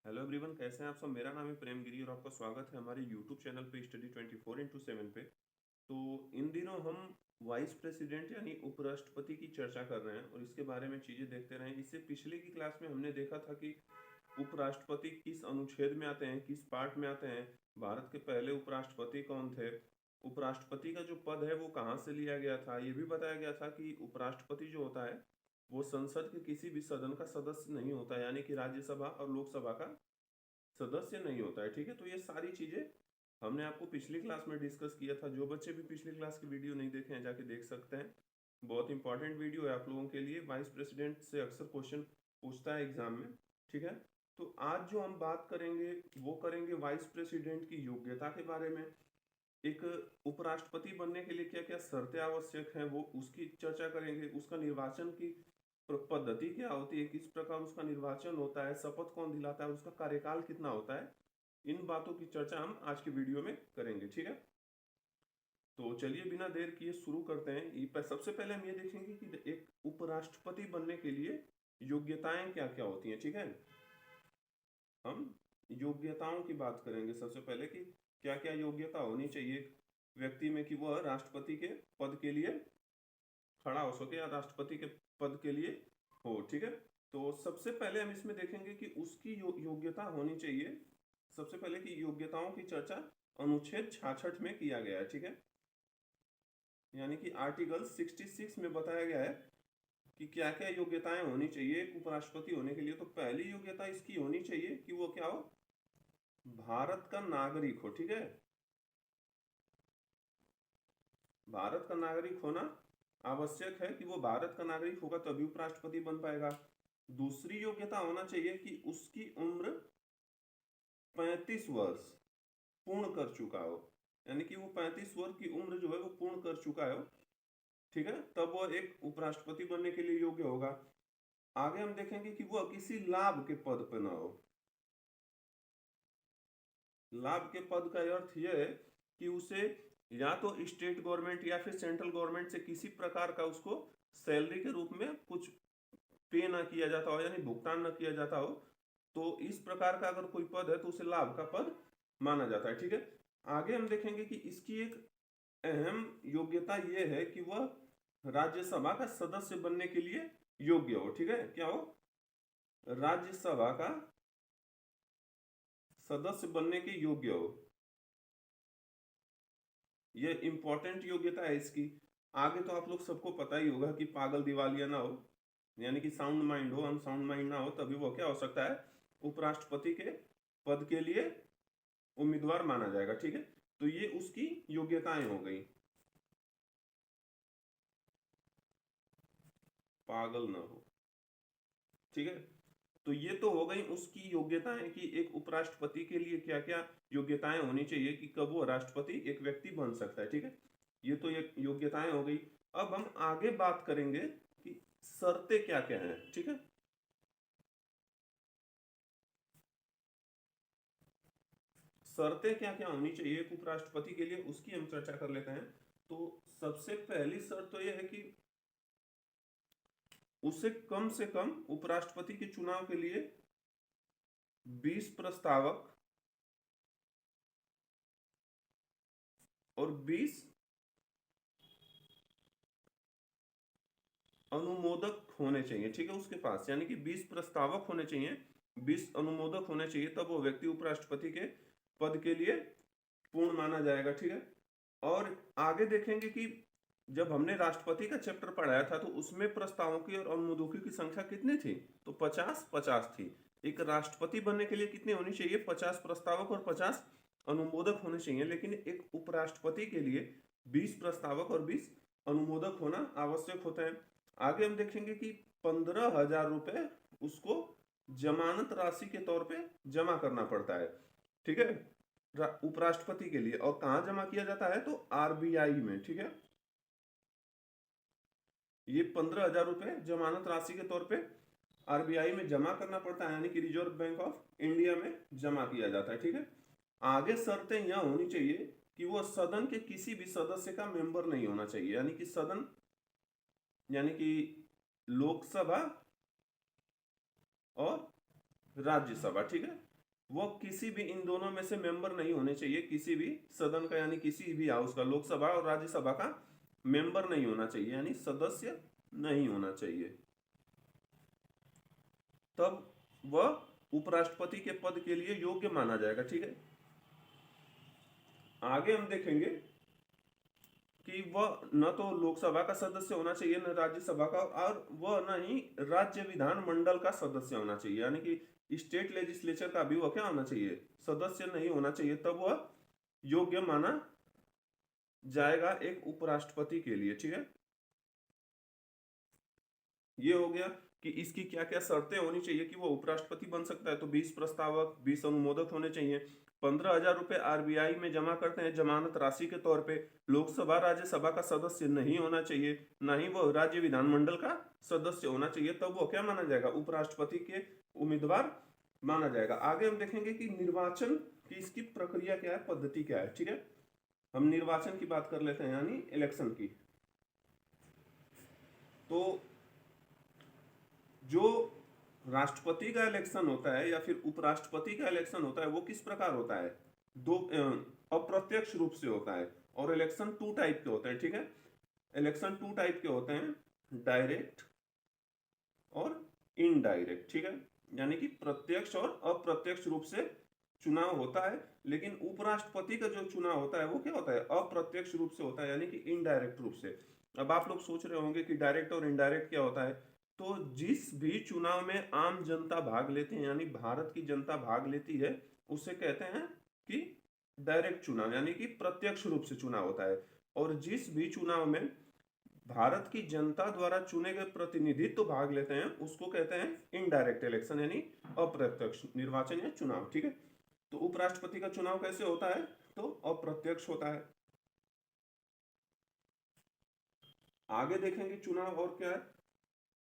Hello everyone, कैसे हैं आप सब। मेरा नाम है प्रेम गिरी और आपका स्वागत है हमारे यूट्यूब चैनल पे स्टडी 24x7 पे। तो इन दिनों हम वाइस प्रेसिडेंट यानी उपराष्ट्रपति की चर्चा कर रहे हैं और इसके बारे में चीज़ें देखते रहे। इससे पिछले की क्लास में हमने देखा था कि उपराष्ट्रपति किस अनुच्छेद में आते हैं, किस पार्ट में आते हैं, भारत के पहले उपराष्ट्रपति कौन थे, उपराष्ट्रपति का जो पद है वो कहाँ से लिया गया था। ये भी बताया गया था कि उपराष्ट्रपति जो होता है वो संसद के किसी भी सदन का सदस्य नहीं होता, यानी कि राज्यसभा और लोकसभा का सदस्य नहीं होता है। ठीक है, तो ये सारी चीजें हमने आपको पिछली क्लास में डिस्कस किया था। जो बच्चे भी पिछली क्लास की वीडियो नहीं देखे हैं जाके देख सकते हैं। बहुत इंपॉर्टेंट वीडियो है आप लोगों के लिए। वाइस प्रेसिडेंट से अक्सर क्वेश्चन पूछता है एग्जाम में। ठीक है, तो आज जो हम बात करेंगे वो करेंगे वाइस प्रेसिडेंट की योग्यता के बारे में। एक उपराष्ट्रपति बनने के लिए क्या क्या शर्तें आवश्यक हैं वो उसकी चर्चा करेंगे। उसका निर्वाचन की पद्धति क्या होती है, किस प्रकार उसका निर्वाचन होता है, शपथ कौन दिलाता है, उसका कार्यकाल कितना होता है, इन बातों की चर्चा हम आज की वीडियो में करेंगे। ठीक है, तो चलिए बिना देर किए शुरू करते हैं। सबसे पहले हम ये देखेंगे कि एक उपराष्ट्रपति बनने के लिए योग्यताएं क्या क्या होती हैं। ठीक है, हम योग्यताओं की बात करेंगे सबसे पहले कि क्या क्या योग्यता होनी चाहिए व्यक्ति में कि वह राष्ट्रपति के पद के लिए खड़ा हो सके या राष्ट्रपति के पद के लिए हो। ठीक है, तो सबसे पहले हम इसमें देखेंगे कि उसकी योग्यता होनी चाहिए। सबसे पहले की योग्यताओं की चर्चा अनुच्छेद 66 में किया गया है। ठीक है, यानी कि आर्टिकल 66 में बताया गया है कि क्या क्या योग्यताएं होनी चाहिए एक उपराष्ट्रपति होने के लिए। तो पहली योग्यता इसकी होनी चाहिए कि वो क्या हो, भारत का नागरिक हो। ठीक है, भारत का नागरिक होना आवश्यक है कि वो भारत का नागरिक होगा तभी उपराष्ट्रपति बन पाएगा। दूसरी योग्यता होना चाहिए कि उसकी उम्र 35 वर्ष पूर्ण कर चुका हो, यानी कि वो 35 वर्ष की उम्र जो है वो पूर्ण कर चुका हो। ठीक है, तब वो एक उपराष्ट्रपति बनने के लिए योग्य होगा। आगे हम देखेंगे कि वह किसी लाभ के पद पर न हो। लाभ के पद का अर्थ यह है कि उसे या तो स्टेट गवर्नमेंट या फिर सेंट्रल गवर्नमेंट से किसी प्रकार का उसको सैलरी के रूप में कुछ पे ना किया जाता हो, यानी भुगतान न किया जाता हो। तो इस प्रकार का अगर कोई पद है तो उसे लाभ का पद माना जाता है। ठीक है, आगे हम देखेंगे कि इसकी एक अहम योग्यता यह है कि वह राज्यसभा का सदस्य बनने के लिए योग्य हो। ठीक है, क्या हो, राज्यसभा का सदस्य बनने के योग्य हो। यह इंपॉर्टेंट योग्यता है इसकी। आगे तो आप लोग सबको पता ही होगा कि पागल दिवालिया ना हो, यानी कि साउंड माइंड हो, अनसाउंड माइंड ना हो, तभी वो क्या हो सकता है, उपराष्ट्रपति के पद के लिए उम्मीदवार माना जाएगा। ठीक है, तो ये उसकी योग्यताएं हो गई। पागल ना हो। ठीक है, तो ये तो हो गई उसकी योग्यताएं कि एक उपराष्ट्रपति के लिए क्या क्या योग्यताएं होनी चाहिए कि कब वो राष्ट्रपति एक व्यक्ति बन सकता है। ठीक है, ये तो ये योग्यताएं हो गई। अब हम आगे बात करेंगे कि शर्तें क्या क्या हैं। ठीक है, शर्तें क्या क्या होनी चाहिए एक उपराष्ट्रपति के लिए उसकी हम चर्चा कर लेते हैं। तो सबसे पहली शर्त तो यह है कि उसे कम से कम उपराष्ट्रपति के चुनाव के लिए 20 प्रस्तावक और 20 अनुमोदक होने चाहिए। ठीक है, उसके पास यानी कि 20 प्रस्तावक होने चाहिए, 20 अनुमोदक होने चाहिए, तब वो व्यक्ति उपराष्ट्रपति के पद के लिए पूर्ण माना जाएगा। ठीक है, और आगे देखेंगे कि जब हमने राष्ट्रपति का चैप्टर पढ़ाया था तो उसमें प्रस्तावों की और अनुमोदकों की संख्या कितनी थी, तो 50-50 थी। एक राष्ट्रपति बनने के लिए कितने होनी चाहिए, 50 प्रस्तावक और 50 अनुमोदक होने चाहिए, लेकिन एक उपराष्ट्रपति के लिए 20 प्रस्तावक और 20 अनुमोदक होना आवश्यक होता है। आगे हम देखेंगे कि 15,000 रुपए उसको जमानत राशि के तौर पे जमा करना पड़ता है। ठीक है, उपराष्ट्रपति के लिए। और कहां जमा किया जाता है, तो आरबीआई में। ठीक है, ये 15,000 रुपए जमानत राशि के तौर पे आरबीआई में जमा करना पड़ता है, यानी कि रिजर्व बैंक ऑफ इंडिया में जमा किया जाता है। ठीक है, आगे शर्तें यह होनी चाहिए कि वो सदन के किसी भी सदस्य का मेंबर नहीं होना चाहिए, यानी कि सदन यानी कि लोकसभा और राज्यसभा। ठीक है, वो किसी भी इन दोनों में से मेंबर नहीं होने चाहिए, किसी भी सदन का यानी किसी भी हाउस का, लोकसभा और राज्यसभा का मेंबर नहीं होना चाहिए, यानी सदस्य नहीं होना चाहिए, तब वह उपराष्ट्रपति के पद के लिए योग्य माना जाएगा। ठीक है, आगे हम देखेंगे कि वह न तो लोकसभा का सदस्य होना चाहिए न राज्यसभा का, और वह न ही राज्य विधान मंडल का सदस्य होना चाहिए, यानी कि स्टेट लेजिस्लेचर का भी वह क्या होना चाहिए, सदस्य नहीं होना चाहिए, तब वह योग्य माना जाएगा एक उपराष्ट्रपति के लिए। ठीक है, ये हो गया कि इसकी क्या क्या शर्तें होनी चाहिए कि वो उपराष्ट्रपति बन सकता है। तो 20 प्रस्तावक, 20 अनुमोदक होने चाहिए, 15,000 रुपए आरबीआई में जमा करते हैं जमानत राशि के तौर पे, लोकसभा राज्यसभा का सदस्य नहीं होना चाहिए, ना ही वो राज्य विधानमंडल का सदस्य होना चाहिए, तब वो क्या माना जाएगा, उपराष्ट्रपति के उम्मीदवार माना जाएगा। आगे हम देखेंगे कि निर्वाचन की इसकी प्रक्रिया क्या है, पद्धति क्या है। ठीक है, हम निर्वाचन की बात कर लेते हैं, यानी इलेक्शन की। तो जो राष्ट्रपति का इलेक्शन होता है या फिर उपराष्ट्रपति का इलेक्शन होता है वो किस प्रकार होता है, दो अप्रत्यक्ष रूप से होता है, और इलेक्शन 2 टाइप के होते हैं। ठीक है, इलेक्शन 2 टाइप के होते हैं, डायरेक्ट और इनडायरेक्ट। ठीक है, यानी कि प्रत्यक्ष और अप्रत्यक्ष रूप से चुनाव होता है, लेकिन उपराष्ट्रपति का जो चुनाव होता है वो क्या होता है, अप्रत्यक्ष रूप से होता है, यानी कि इनडायरेक्ट रूप से। अब आप लोग सोच रहे होंगे कि डायरेक्ट और इनडायरेक्ट क्या होता है, तो जिस भी चुनाव में आम जनता भाग लेते हैं, यानी भारत की जनता भाग लेती है, उसे कहते हैं कि डायरेक्ट चुनाव, यानी कि प्रत्यक्ष रूप से चुनाव होता है। और जिस भी चुनाव में भारत की जनता द्वारा चुने गए प्रतिनिधित्व तो भाग लेते हैं, उसको कहते हैं इनडायरेक्ट इलेक्शन, यानी अप्रत्यक्ष निर्वाचन या चुनाव। ठीक है, तो उपराष्ट्रपति का चुनाव कैसे होता है, तो अप्रत्यक्ष होता है। आगे देखेंगे चुनाव और क्या है।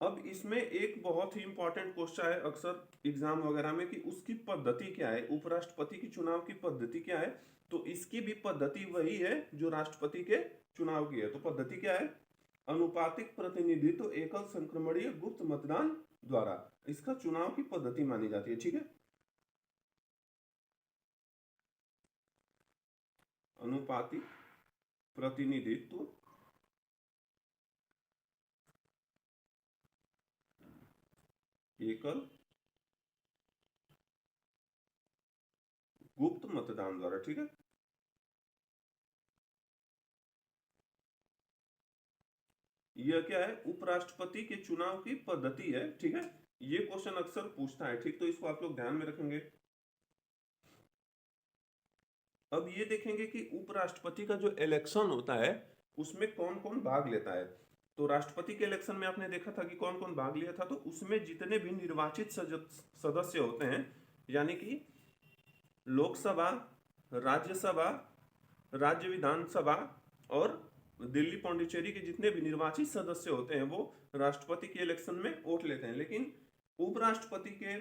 अब इसमें एक बहुत ही इंपॉर्टेंट क्वेश्चन है अक्सर एग्जाम वगैरह में कि उसकी पद्धति क्या है, उपराष्ट्रपति की चुनाव की पद्धति क्या है। तो इसकी भी पद्धति वही है जो राष्ट्रपति के चुनाव की है। तो पद्धति क्या है, अनुपातिक प्रतिनिधित्व एकल संक्रमणीय गुप्त मतदान द्वारा, इसका चुनाव की पद्धति मानी जाती है। ठीक है, अनुपातिक प्रतिनिधित्व एकल गुप्त मतदान द्वारा। ठीक है, यह क्या है, उपराष्ट्रपति के चुनाव की पद्धति है। ठीक है, ये क्वेश्चन अक्सर पूछता है। ठीक, तो इसको आप लोग ध्यान में रखेंगे। अब ये देखेंगे कि उपराष्ट्रपति का जो इलेक्शन होता है उसमें कौन कौन भाग लेता है। तो राष्ट्रपति के इलेक्शन में आपने देखा था कि कौन कौन भाग लिया था, तो उसमें जितने भी निर्वाचित सदस्य होते हैं, यानी कि लोकसभा, राज्यसभा, राज्य विधानसभा और दिल्ली पौंडीचेरी के जितने भी निर्वाचित सदस्य होते हैं वो राष्ट्रपति के इलेक्शन में वोट लेते हैं। लेकिन उपराष्ट्रपति के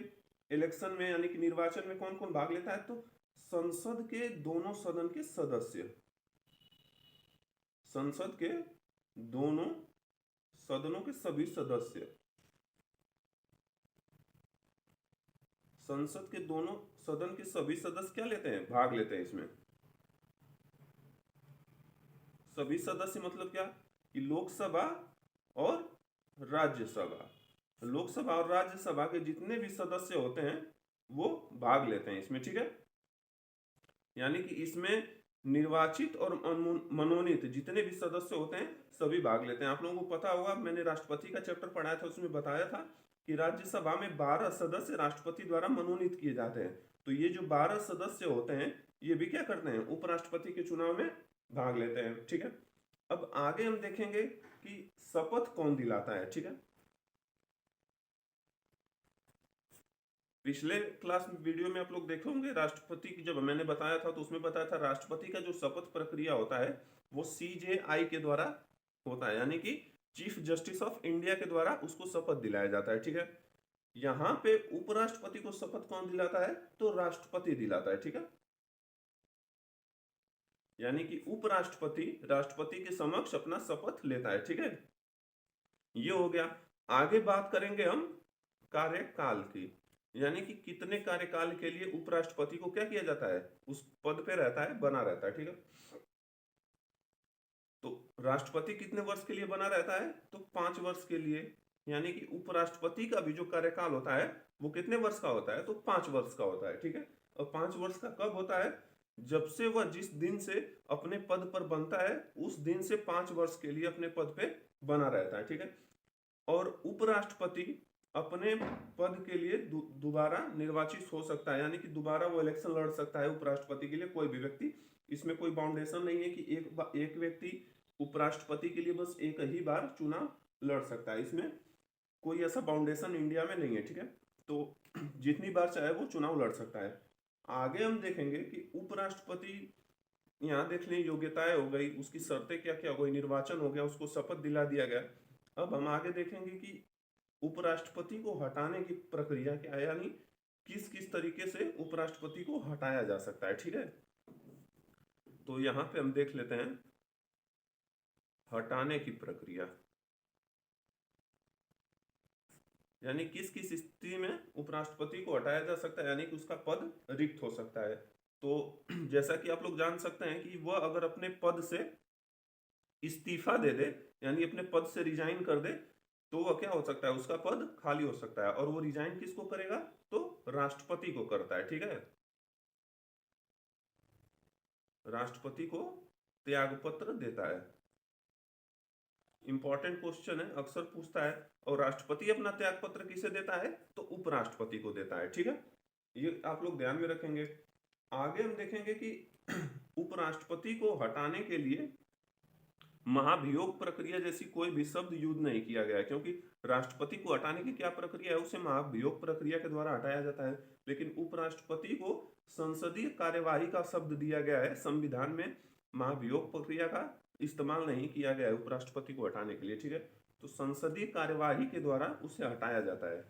इलेक्शन में यानी कि निर्वाचन में कौन कौन भाग लेता है, तो संसद के दोनों सदन के सदस्य, संसद के दोनों सदनों के सभी सदस्य, संसद के दोनों सदन के सभी सदस्य क्या लेते हैं, भाग लेते हैं इसमें। सभी सदस्य मतलब क्या, कि लोकसभा और राज्यसभा, लोकसभा और राज्यसभा के जितने भी सदस्य होते हैं वो भाग लेते हैं इसमें। ठीक है, यानी कि इसमें निर्वाचित और मनोनीत जितने भी सदस्य होते हैं सभी भाग लेते हैं। आप लोगों को पता होगा, मैंने राष्ट्रपति का चैप्टर पढ़ाया था, उसमें बताया था कि राज्यसभा में 12 सदस्य राष्ट्रपति द्वारा मनोनीत किए जाते हैं। तो ये जो 12 सदस्य होते हैं ये भी क्या करते हैं, उपराष्ट्रपति के चुनाव में भाग लेते हैं। ठीक है, अब आगे हम देखेंगे कि शपथ कौन दिलाता है। ठीक है, पिछले क्लास वीडियो में आप लोग देखे होंगे राष्ट्रपति की, जब मैंने बताया था तो उसमें बताया था राष्ट्रपति का जो शपथ प्रक्रिया होता है वो CJI के द्वारा होता है, यानी कि चीफ जस्टिस ऑफ इंडिया के द्वारा उसको शपथ दिलाया जाता है। ठीक है, यहाँ पे उपराष्ट्रपति को शपथ कौन दिलाता है, तो राष्ट्रपति दिलाता है। ठीक है, यानी कि उपराष्ट्रपति राष्ट्रपति के समक्ष अपना शपथ लेता है। ठीक है, ये हो गया। आगे बात करेंगे हम कार्यकाल की। यानी कि कितने कार्यकाल के लिए उपराष्ट्रपति को क्या किया जाता है, उस पद पे रहता है, बना रहता है। ठीक है, तो राष्ट्रपति कितने वर्ष के लिए बना रहता है, तो 5 वर्ष के लिए। यानी कि उपराष्ट्रपति का भी जो कार्यकाल होता है वो कितने वर्ष का होता है, तो 5 वर्ष का होता है। ठीक है, और 5 वर्ष का कब होता है, जब से वह जिस दिन से अपने पद पर बनता है उस दिन से 5 वर्ष के लिए अपने पद पे बना रहता है। ठीक है, और उपराष्ट्रपति अपने पद के लिए दोबारा निर्वाचित हो सकता है, यानी कि दोबारा वो इलेक्शन लड़ सकता है उपराष्ट्रपति के लिए, कोई भी व्यक्ति। इसमें कोई बाउंडेशन नहीं है कि एक व्यक्ति उपराष्ट्रपति के लिए बस एक ही बार चुनाव लड़ सकता है, इसमें कोई ऐसा बाउंडेशन इंडिया में नहीं है। ठीक है, तो जितनी बार चाहे वो चुनाव लड़ सकता है। आगे हम देखेंगे कि उपराष्ट्रपति, यहाँ देख लें योग्यताएं हो गई, उसकी शर्तें क्या क्या हो गई, निर्वाचन हो गया, उसको शपथ दिला दिया गया। अब हम आगे देखेंगे कि उपराष्ट्रपति को हटाने की प्रक्रिया क्या है, यानी किस किस तरीके से उपराष्ट्रपति को हटाया जा सकता है। ठीक है, तो यहाँ पे हम देख लेते हैं हटाने की प्रक्रिया, यानी किस किस स्थिति में उपराष्ट्रपति को हटाया जा सकता है, यानी कि उसका पद रिक्त हो सकता है। तो जैसा कि आप लोग जान सकते हैं कि वह अगर अपने पद से इस्तीफा दे दे, यानी अपने पद से रिजाइन कर दे, तो वह क्या हो सकता है, उसका पद खाली हो सकता है। और वो रिजाइन किसको करेगा, तो राष्ट्रपति को करता है। ठीक है, राष्ट्रपति को त्यागपत्र देता है। इंपॉर्टेंट क्वेश्चन है, अक्सर पूछता है। और राष्ट्रपति अपना त्यागपत्र किसे देता है, तो उपराष्ट्रपति को देता है। ठीक है, ये आप लोग ध्यान में रखेंगे। आगे हम देखेंगे कि उपराष्ट्रपति को हटाने के लिए महाभियोग प्रक्रिया जैसी कोई भी शब्द यूज नहीं किया गया है, क्योंकि राष्ट्रपति को हटाने की क्या प्रक्रिया है, उसे महाभियोग प्रक्रिया के द्वारा हटाया जाता है। लेकिन उपराष्ट्रपति को संसदीय कार्यवाही का शब्द दिया गया है, संविधान में महाभियोग प्रक्रिया का इस्तेमाल नहीं किया गया है उपराष्ट्रपति को हटाने के लिए। ठीक है, तो संसदीय कार्यवाही के द्वारा उसे हटाया जाता है।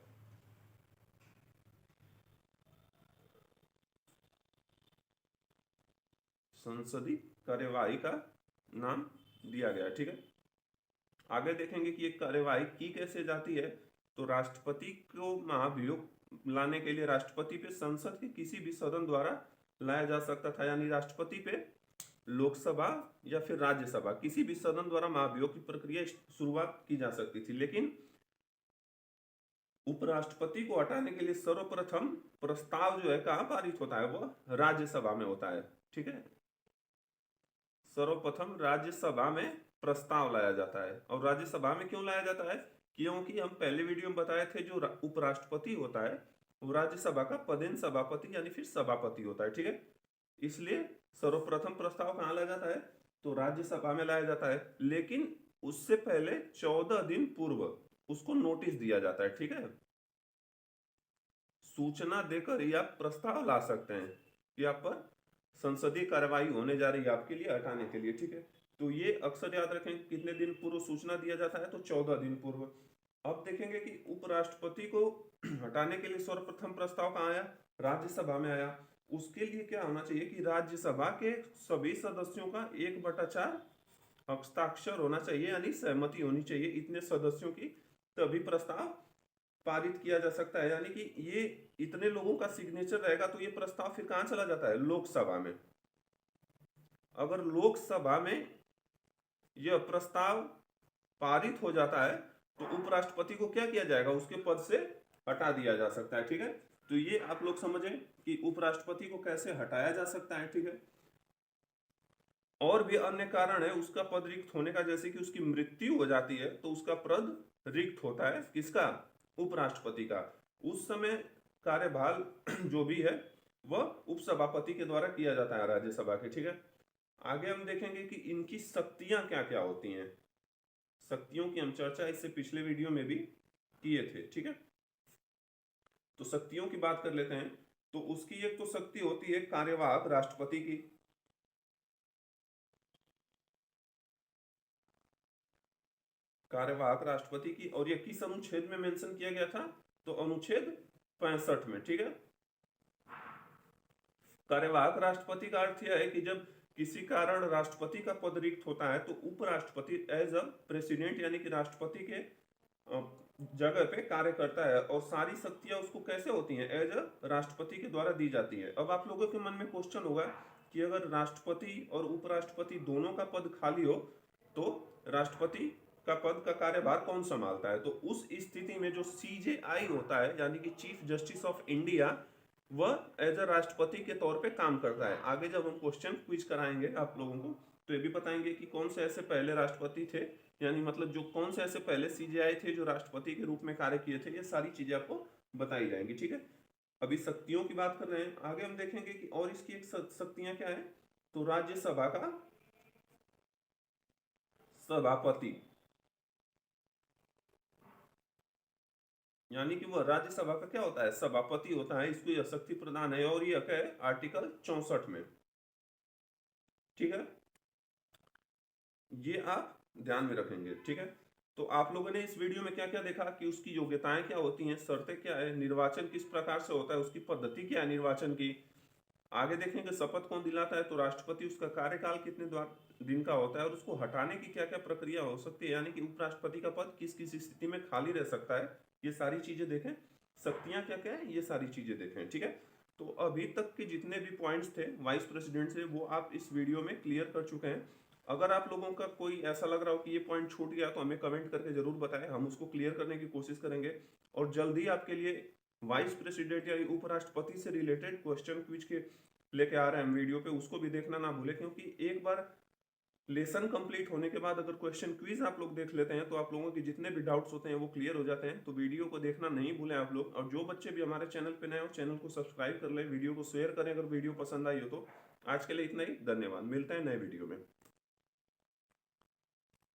संसदीय कार्यवाही का नाम दिया गया है। ठीक है, आगे देखेंगे कि एक कार्यवाही की कैसे जाती है। तो राष्ट्रपति को महाभियोग लाने के लिए राष्ट्रपति पे संसद के किसी भी सदन द्वारा लाया जा सकता था, यानी राष्ट्रपति पे लोकसभा या फिर राज्यसभा किसी भी सदन द्वारा महाभियोग की प्रक्रिया शुरुआत की जा सकती थी। लेकिन उपराष्ट्रपति को हटाने के लिए सर्वप्रथम प्रस्ताव जो है कहाँ पारित होता है, वह राज्यसभा में होता है। ठीक है, सर्वप्रथम राज्यसभा में प्रस्ताव लाया जाता है। और राज्यसभा में क्यों लाया जाता है, क्योंकि हम पहले वीडियो में बताए थे जो उपराष्ट्रपति होता है वो राज्यसभा का पदेन सभापति यानी फिर सभापति होता है। ठीक है, इसलिए सर्वप्रथम प्रस्ताव कहाँ लाया जाता है, तो राज्यसभा में लाया जाता है। लेकिन उससे पहले 14 दिन पूर्व उसको नोटिस दिया जाता है। ठीक है, सूचना देकर ही आप प्रस्ताव ला सकते हैं कि आप पर संसदीय कार्यवाही होने जा रही है आपके लिए हटाने के लिए। ठीक है, तो ये अक्सर याद रखें कितने दिन पूर्व सूचना दिया जाता है, तो 14 दिन पूर्व। अब देखेंगे कि उपराष्ट्रपति को हटाने के लिए सर्वप्रथम प्रस्ताव कहाँ आया, राज्यसभा में आया। उसके लिए क्या होना चाहिए कि राज्यसभा के सभी सदस्यों का 1/4 हस्ताक्षर होना चाहिए, यानी सहमति होनी चाहिए इतने सदस्यों की, तभी प्रस्ताव पारित किया जा सकता है। यानी कि ये इतने लोगों का सिग्नेचर रहेगा तो ये प्रस्ताव फिर कहां चला जाता है, लोकसभा में। अगर लोकसभा में यह प्रस्ताव पारित हो जाता है तो उपराष्ट्रपति को क्या किया जाएगा, उसके पद से हटा दिया जा सकता है। ठीक है, तो ये आप लोग समझें कि उपराष्ट्रपति को कैसे हटाया जा सकता है। ठीक है, और भी अन्य कारण है उसका पद रिक्त होने का, जैसे कि उसकी मृत्यु हो जाती है तो उसका पद रिक्त होता है, किसका, उपराष्ट्रपति का। उस समय कार्यभार जो भी है वह उपसभापति के द्वारा किया जाता है राज्यसभा के। ठीक है, आगे हम देखेंगे कि इनकी शक्तियां क्या क्या होती हैं। शक्तियों की हम चर्चा इससे पिछले वीडियो में भी किए थे। ठीक है, तो शक्तियों की बात कर लेते हैं। तो उसकी एक तो शक्ति होती है कार्यवाहक राष्ट्रपति की, कार्यवाहक राष्ट्रपति की, और यह किस अनुच्छेद में मेंशन किया गया था, तो अनुच्छेद 65 में। ठीक है, कार्यवाहक राष्ट्रपति का अर्थ यह है कि जब किसी कारण राष्ट्रपति का पद रिक्त होता है तो उपराष्ट्रपति एज अ प्रेसिडेंट यानी कि राष्ट्रपति के जगह पे कार्य करता है और सारी शक्तियां उसको कैसे होती हैं, एज अ राष्ट्रपति के द्वारा दी जाती है। अब आप लोगों के मन में क्वेश्चन होगा कि अगर राष्ट्रपति और उपराष्ट्रपति दोनों का पद खाली हो तो राष्ट्रपति का पद का कार्यभार कौन संभालता है। तो उस स्थिति में जो CJI होता है यानी कि चीफ जस्टिस ऑफ इंडिया, वह एज अ राष्ट्रपति के तौर पे काम करता है। आगे जब हम क्वेश्चन क्विज कराएंगे आप लोगों को तो ये भी बताएंगे कि कौन से ऐसे पहले राष्ट्रपति थे, यानी मतलब जो कौन से ऐसे पहले CJI थे जो राष्ट्रपति के रूप में कार्य किए थे। ये सारी चीजें आपको बताई जाएंगी, ठीक है। अभी शक्तियों की बात कर रहे हैं, आगे हम देखेंगे कि और इसकी एक शक्तियां क्या है। तो राज्यसभा का सभापति, यानी कि वह राज्यसभा का क्या होता है, सभापति होता है। इसको यह शक्ति प्रदान है और यह है आर्टिकल 64 में, ठीक है। ये आप ध्यान में रखेंगे, ठीक है। तो आप लोगों ने इस वीडियो में क्या क्या देखा कि उसकी योग्यताएं क्या होती हैं, शर्तें क्या है, निर्वाचन किस प्रकार से होता है, उसकी पद्धति क्या है निर्वाचन की। आगे देखेंगे शपथ कौन दिलाता है, तो राष्ट्रपति, उसका कार्यकाल कितने दिन का होता है और उसको हटाने की क्या क्या प्रक्रिया हो सकती है, यानी कि उपराष्ट्रपति का पद किस किस स्थिति में खाली रह सकता है। ये सारी चीजें देखें, शक्तियां क्या क्या है, ये सारी चीजें देखें, ठीक है। तो अभी तक के जितने भी पॉइंट्स थे वाइस प्रेसिडेंट से, वो आप इस वीडियो में क्लियर कर चुके हैं। अगर आप लोगों का कोई ऐसा लग रहा हो कि ये पॉइंट छूट गया तो हमें कमेंट करके जरूर बताएं, हम उसको क्लियर करने की कोशिश करेंगे। और जल्दी आपके लिए वाइस प्रेसिडेंट या उपराष्ट्रपति से रिलेटेड क्वेश्चन क्विज के लेके आ रहे हैं हम वीडियो पे, उसको भी देखना ना भूले। क्योंकि एक बार लेसन कंप्लीट होने के बाद अगर क्वेश्चन क्विज आप लोग देख लेते हैं तो आप लोगों के जितने भी डाउट्स होते हैं वो क्लियर हो जाते हैं। तो वीडियो को देखना नहीं भूलें आप लोग। और जो बच्चे भी हमारे चैनल पे नए हो, चैनल को सब्सक्राइब कर लें, वीडियो को शेयर करें अगर वीडियो पसंद आई हो तो। आज के लिए इतना ही, धन्यवाद, मिलते हैं नए वीडियो में।